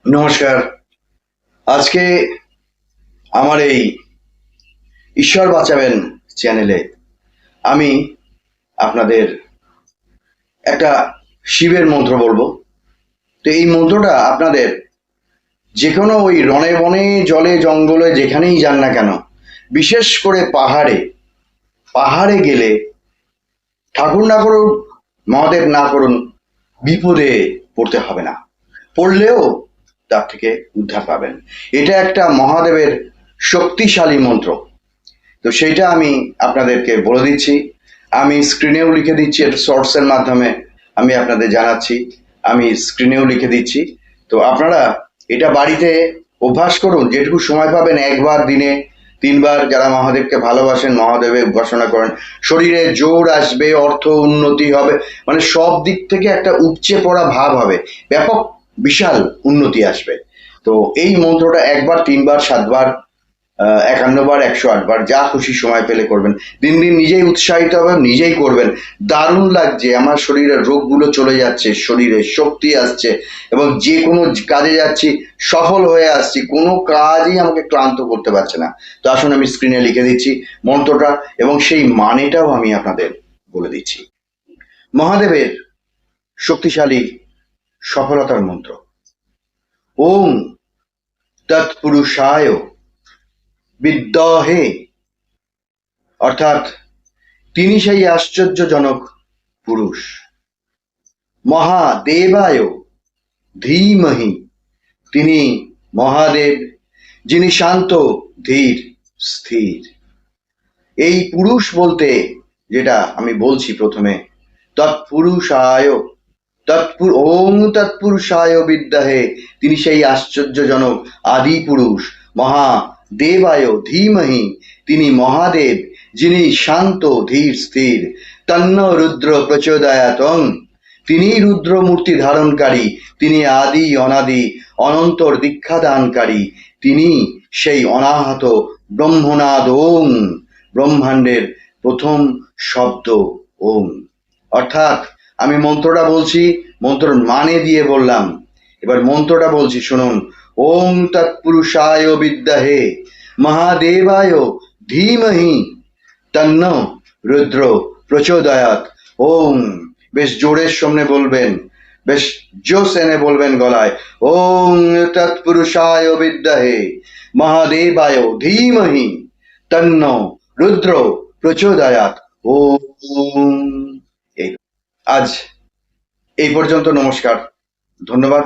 নমস্কার। আজকে আমার এই ঈশ্বর বাঁচাবেন চ্যানেলে আমি আপনাদের একটা শিবের মন্ত্র বলবো। তো এই মন্ত্রটা আপনাদের যে কোনো ওই রণে বনে জলে জঙ্গলে যেখানেই যান না কেন, বিশেষ করে পাহাড়ে পাহাড়ে গেলে ঠাকুর না করুন, মহাদেব না করুন, বিপদে পড়তে হবে না, পড়লেও তার থেকে উদ্ধার পাবেন। এটা একটা মহাদেবের শক্তিশালী মন্ত্র। তো সেইটা আমি আপনাদেরকে বলে দিচ্ছি, আমি স্ক্রিনেও লিখে দিচ্ছি, এটা শর্টসের মাধ্যমে আমি আপনাদের জানাচ্ছি, আমি স্ক্রিনেও লিখে দিচ্ছি। তো আপনারা এটা বাড়িতে অভ্যাস করুন, যেটুকু সময় পাবেন একবার দিনে 3বার, যারা মহাদেবকে ভালোবাসেন মহাদেবের উপাসনা করেন, শরীরে জোর আসবে, অর্থ উন্নতি হবে, মানে সব দিক থেকে একটা উপচে পড়া ভাব হবে, ব্যাপক বিশাল উন্নতি আসবে। তো এই মন্ত্রটা একবার, 3বার, 7বার, 51বার, 108বার, যা খুশি সময় পেলে করবেন। দিন দিন নিজেই উৎসাহিত হবেন, নিজেই করবেন। দারুণ লাগছে, আমার শরীরের রোগগুলো চলে যাচ্ছে, শরীরে শক্তি আসছে, এবং যে কোনো কাজে যাচ্ছি সফল হয়ে আসছি, কোনো কাজই আমাকে ক্লান্ত করতে পারছে না। তো আসুন আমি স্ক্রিনে লিখে দিচ্ছি মন্ত্রটা, এবং সেই মানেটাও আমি আপনাদের বলে দিচ্ছি। মহাদেবের শক্তিশালী সফলতার মন্ত্র: ওং তৎপুরুষায় বিদ্মহে, অর্থাৎ তিনি সেই আশ্চর্যজনক পুরুষ। মহাদেবায় ধীমহি, তিনি মহাদেব, যিনি শান্ত, ধীর, স্থির। এই পুরুষ বলতে যেটা আমি বলছি প্রথমে, তৎপুরুষায়, ওং তৎপুরুষায় বিদ্মহে, তিনি সেই আশ্চর্যজনক আদি পুরুষ। মহাদেবায় ধীমহি, তিনি মহাদেব, যিনি শান্ত, ধীর, স্থির। তন্ন রুদ্র প্রচোদয়াতং, তিনি রুদ্র মূর্তি ধারণকারী, তিনি আদি অনাদি অনন্তর দীক্ষাদানকারী, তিনি সেই অনাহত ব্রহ্মনাদ ওং, ব্রহ্মাণ্ডের প্রথম শব্দ ওং। অর্থাৎ আমি মন্ত্রটা বলছি, মন্ত্রর মানে দিয়ে বললাম, এবার মন্ত্রটা বলছি শুনুন। ওং তৎপুরুষায় বিদ্মহে মহাদেবায় ধীমহি তন্ন রুদ্র প্রচোদয়াৎ। ওং, বেশ জোরের সামনে বলবেন, বেশ জোশ এনে বলবেন গলায়। ওং তৎপুরুষায় বিদ্মহে মহাদেবায় ধীমহি তন্ন রুদ্র প্রচোদয়াৎ। ওম। এই আজ এই পর্যন্ত। নমস্কার, ধন্যবাদ।